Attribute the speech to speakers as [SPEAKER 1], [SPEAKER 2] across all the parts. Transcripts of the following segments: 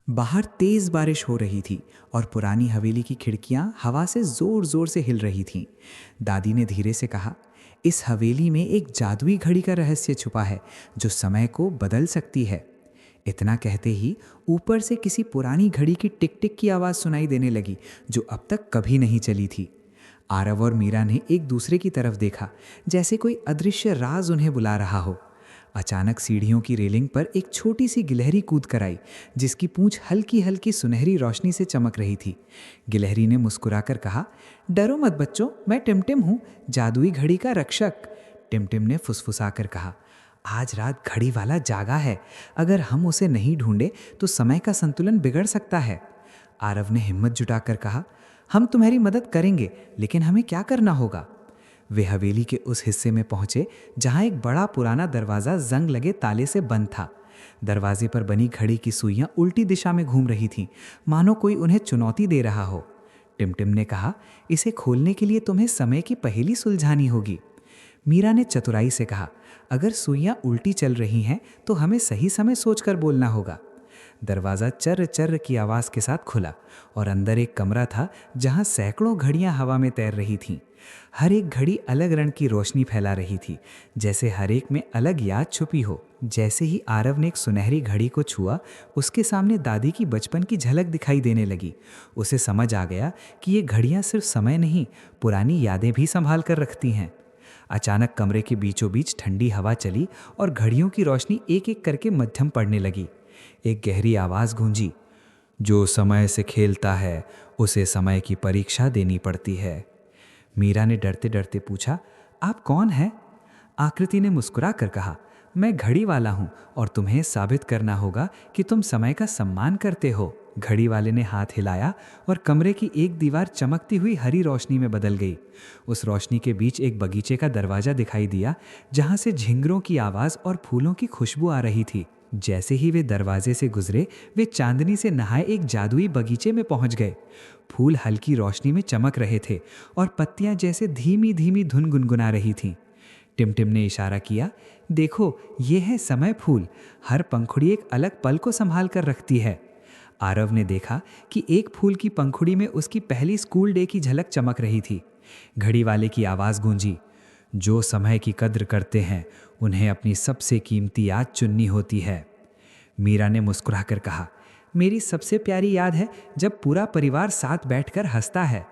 [SPEAKER 1] बाहर तेज बारिश हो रही थी और पुरानी हवेली की खिड़कियां हवा से जोर जोर से हिल रही थीं। दादी ने धीरे से कहा, इस हवेली में एक जादुई घड़ी का रहस्य छुपा है जो समय को बदल सकती है। इतना कहते ही ऊपर से किसी पुरानी घड़ी की टिक टिक की आवाज़ सुनाई देने लगी, जो अब तक कभी नहीं चली थी। आरव और मीरा ने एक दूसरे की तरफ देखा, जैसे कोई अदृश्य राज उन्हें बुला रहा हो। अचानक सीढ़ियों की रेलिंग पर एक छोटी सी गिलहरी कूद कर आई, जिसकी पूंछ हल्की हल्की सुनहरी रोशनी से चमक रही थी। गिलहरी ने मुस्कुराकर कहा, डरो मत बच्चों, मैं टिमटिम हूँ, जादुई घड़ी का रक्षक। टिमटिम ने फुसफुसाकर कहा, आज रात घड़ी वाला जागा है। अगर हम उसे नहीं ढूंढे तो समय का संतुलन बिगड़ सकता है। आरव ने हिम्मत जुटाकर कहा, हम तुम्हारी मदद करेंगे, लेकिन हमें क्या करना होगा? वे हवेली के उस हिस्से में पहुंचे जहां एक बड़ा पुराना दरवाज़ा जंग लगे ताले से बंद था। दरवाजे पर बनी घड़ी की सुइयां उल्टी दिशा में घूम रही थीं, मानो कोई उन्हें चुनौती दे रहा हो। टिमटिम ने कहा, इसे खोलने के लिए तुम्हें समय की पहेली सुलझानी होगी। मीरा ने चतुराई से कहा, अगर सुइयां उल्टी चल रही हैं तो हमें सही समय सोचकर बोलना होगा। दरवाज़ा चर्र चर्र की आवाज़ के साथ खुला और अंदर एक कमरा था जहां सैकड़ों घड़ियां हवा में तैर रही थीं। हर एक घड़ी अलग रंग की रोशनी फैला रही थी, जैसे हर एक में अलग याद छुपी हो। जैसे ही आरव ने एक सुनहरी घड़ी को छुआ, उसके सामने दादी की बचपन की झलक दिखाई देने लगी। उसे समझ आ गया कि ये घड़ियां सिर्फ समय नहीं, पुरानी यादें भी संभाल कर रखती हैं। अचानक कमरे के बीचों बीच ठंडी हवा चली और घड़ियों की रोशनी एक एक करके मध्यम पड़ने लगी। एक गहरी आवाज़ गूंजी, जो समय से खेलता है उसे समय की परीक्षा देनी पड़ती है। मीरा ने डरते डरते पूछा, आप कौन हैं? आकृति ने मुस्कुरा कर कहा, मैं घड़ी वाला हूँ और तुम्हें साबित करना होगा कि तुम समय का सम्मान करते हो। घड़ी वाले ने हाथ हिलाया और कमरे की एक दीवार चमकती हुई हरी रोशनी में बदल गई। उस रोशनी के बीच एक बगीचे का दरवाज़ा दिखाई दिया, जहाँ से झिंगरों की आवाज़ और फूलों की खुशबू आ रही थी। जैसे ही वे दरवाजे से गुजरे, वे चांदनी से नहाए एक जादुई बगीचे में पहुंच गए। फूल हल्की रोशनी में चमक रहे थे और पत्तियां जैसे धीमी धीमी धुन गुनगुना रही थीं। टिमटिम ने इशारा किया, देखो ये है समय फूल, हर पंखुड़ी एक अलग पल को संभाल कर रखती है। आरव ने देखा कि एक फूल की पंखुड़ी में उसकी पहली स्कूल डे की झलक चमक रही थी। घड़ी वाले की आवाज़ गूंजी, जो समय की कद्र करते हैं उन्हें अपनी सबसे कीमती याद चुननी होती है। मीरा ने मुस्कुराकर कहा, मेरी सबसे प्यारी याद है जब पूरा परिवार साथ बैठकर हंसता है।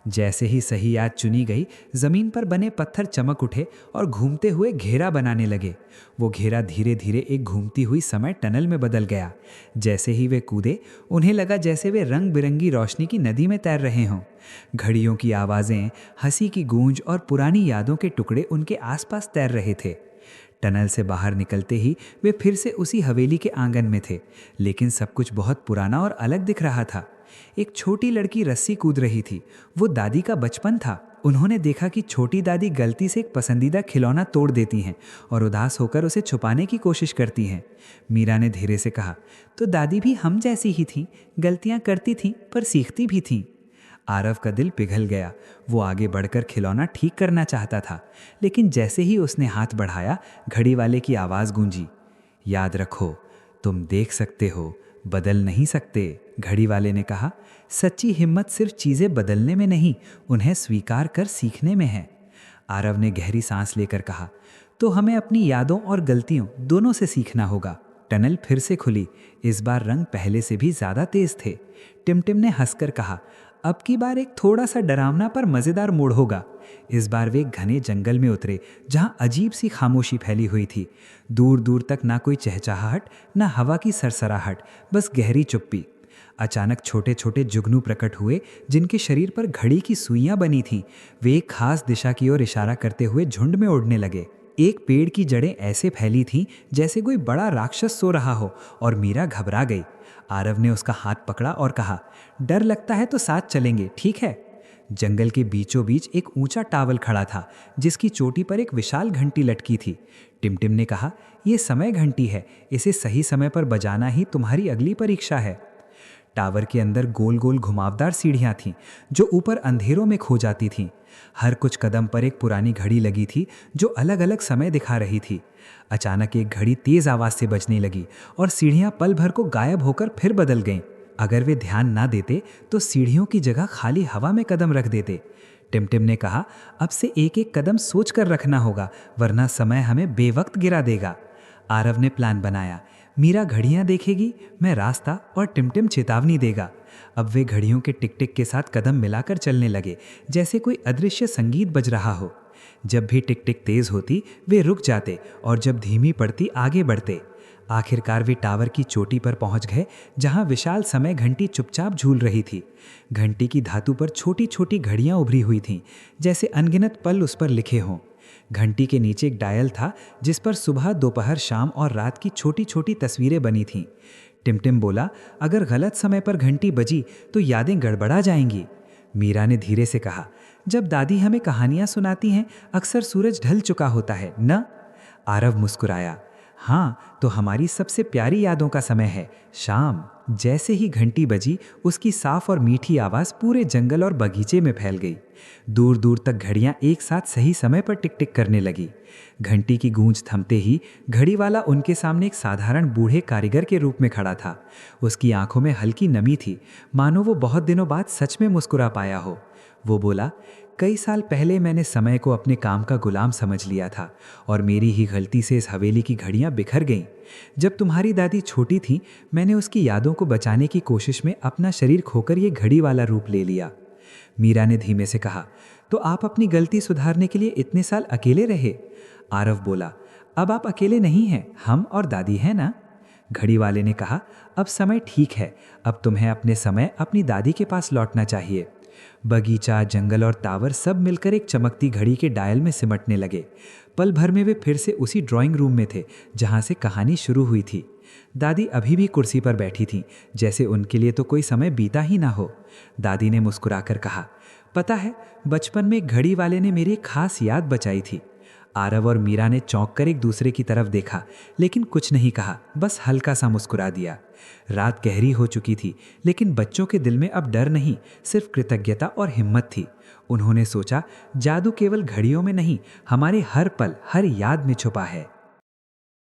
[SPEAKER 1] जैसे ही सही याद चुनी गई, जमीन पर बने पत्थर चमक उठे और घूमते हुए घेरा बनाने लगे। वो घेरा धीरे धीरे एक घूमती हुई समय टनल में बदल गया। जैसे ही वे कूदे, उन्हें लगा जैसे वे रंग बिरंगी रोशनी की नदी में तैर रहे हों। घड़ियों की आवाज़ें, हंसी की गूंज और पुरानी यादों के टुकड़े उनके आसपास तैर रहे थे। टनल से बाहर निकलते ही वे फिर से उसी हवेली के आंगन में थे, लेकिन सब कुछ बहुत पुराना और अलग दिख रहा था। एक छोटी लड़की रस्सी कूद रही थी। वो दादी का बचपन था। उन्होंने देखा कि छोटी दादी गलती से एक पसंदीदा खिलौना तोड़ देती हैं और उदास होकर उसे छुपाने की कोशिश करती हैं। मीरा ने धीरे से कहा, तो दादी भी हम जैसी ही थी, गलतियां करती थीं पर सीखती भी थीं। आरव का दिल पिघल गया। वो आगे बढ़कर खिलौना ठीक करना चाहता था, लेकिन जैसे ही उसने हाथ बढ़ाया, घड़ी वाले की आवाज़ गूंजी, याद रखो, तुम देख सकते हो, बदल नहीं सकते। घड़ी वाले ने कहा, सच्ची हिम्मत सिर्फ चीज़ें बदलने में नहीं, उन्हें स्वीकार कर सीखने में है। आरव ने गहरी सांस लेकर कहा, तो हमें अपनी यादों और गलतियों दोनों से सीखना होगा। टनल फिर से खुली। इस बार रंग पहले से भी ज़्यादा तेज थे। टिमटिम ने हंसकर कहा, अब की बार एक थोड़ा सा डरावना पर मज़ेदार मोड़ होगा। इस बार वे घने जंगल में उतरे, जहाँ अजीब सी खामोशी फैली हुई थी। दूर दूर तक ना कोई चहचहाहट, ना हवा की सरसराहट, बस गहरी चुप्पी। अचानक छोटे छोटे जुगनू प्रकट हुए, जिनके शरीर पर घड़ी की सुइयां बनी थीं। वे एक खास दिशा की ओर इशारा करते हुए झुंड में उड़ने लगे। एक पेड़ की जड़ें ऐसे फैली थीं जैसे कोई बड़ा राक्षस सो रहा हो, और मीरा घबरा गई। आरव ने उसका हाथ पकड़ा और कहा, डर लगता है तो साथ चलेंगे, ठीक है? जंगल के बीचों बीच एक ऊंचा टावल खड़ा था, जिसकी चोटी पर एक विशाल घंटी लटकी थी। टिमटिम ने कहा, यह समय घंटी है, इसे सही समय पर बजाना ही तुम्हारी अगली परीक्षा है। टावर के अंदर गोल गोल घुमावदार सीढ़ियां थीं जो ऊपर अंधेरों में खो जाती थीं। हर कुछ कदम पर एक पुरानी घड़ी लगी थी जो अलग अलग समय दिखा रही थी। अचानक एक घड़ी तेज आवाज से बजने लगी और सीढ़ियां पल भर को गायब होकर फिर बदल गईं। अगर वे ध्यान ना देते तो सीढ़ियों की जगह खाली हवा में कदम रख देते। टिमटिम ने कहा, अब से एक एक कदम सोच कर रखना होगा, वरना समय हमें बेवक्त गिरा देगा। आरव ने प्लान बनाया। मीरा घड़ियां देखेगी, मैं रास्ता और टिमटिम चेतावनी देगा। अब वे घड़ियों के टिक टिक के साथ कदम मिलाकर चलने लगे, जैसे कोई अदृश्य संगीत बज रहा हो। जब भी टिक टिक तेज होती वे रुक जाते और जब धीमी पड़ती आगे बढ़ते। आखिरकार वे टावर की चोटी पर पहुंच गए, जहां विशाल समय घंटी चुपचाप झूल रही थी। घंटी की धातु पर छोटी छोटी घड़ियां उभरी हुई थीं, जैसे अनगिनत पल उस पर लिखे हों। घंटी के नीचे एक डायल था जिस पर सुबह, दोपहर, शाम और रात की छोटी छोटी तस्वीरें बनी थीं। टिमटिम बोला, अगर गलत समय पर घंटी बजी तो यादें गड़बड़ा जाएंगी। मीरा ने धीरे से कहा, जब दादी हमें कहानियां सुनाती हैं अक्सर सूरज ढल चुका होता है न? आरव मुस्कुराया, हाँ, तो हमारी सबसे प्यारी यादों का समय है शाम। जैसे ही घंटी बजी उसकी साफ और मीठी आवाज़ पूरे जंगल और बगीचे में फैल गई। दूर दूर तक घड़ियां एक साथ सही समय पर टिक टिक करने लगी। घंटी की गूंज थमते ही घड़ी वाला उनके सामने एक साधारण बूढ़े कारीगर के रूप में खड़ा था। उसकी आंखों में हल्की नमी थी, मानो वो बहुत दिनों बाद सच में मुस्कुरा पाया हो। वो बोला, कई साल पहले मैंने समय को अपने काम का गुलाम समझ लिया था और मेरी ही गलती से इस हवेली की घड़ियां बिखर गईं। जब तुम्हारी दादी छोटी थी मैंने उसकी यादों को बचाने की कोशिश में अपना शरीर खोकर ये घड़ी वाला रूप ले लिया। मीरा ने धीमे से कहा, तो आप अपनी गलती सुधारने के लिए इतने साल अकेले रहे? आरव बोला, अब आप अकेले नहीं हैं, हम और दादी हैं ना? घड़ी वाले ने कहा, अब समय ठीक है, अब तुम्हें अपने समय अपनी दादी के पास लौटना चाहिए। बगीचा, जंगल और टावर सब मिलकर एक चमकती घड़ी के डायल में सिमटने लगे। पल भर में वे फिर से उसी ड्राइंग रूम में थे जहां से कहानी शुरू हुई थी। दादी अभी भी कुर्सी पर बैठी थीं, जैसे उनके लिए तो कोई समय बीता ही ना हो। दादी ने मुस्कुराकर कहा, पता है, बचपन में घड़ी वाले ने मेरी एक खास याद बचाई थी। आरव और मीरा ने चौंक कर एक दूसरे की तरफ देखा, लेकिन कुछ नहीं कहा, बस हल्का सा मुस्कुरा दिया। रात गहरी हो चुकी थी, लेकिन बच्चों के दिल में अब डर नहीं, सिर्फ कृतज्ञता और हिम्मत थी। उन्होंने सोचा, जादू केवल घड़ियों में नहीं, हमारे हर पल, हर याद में छुपा है।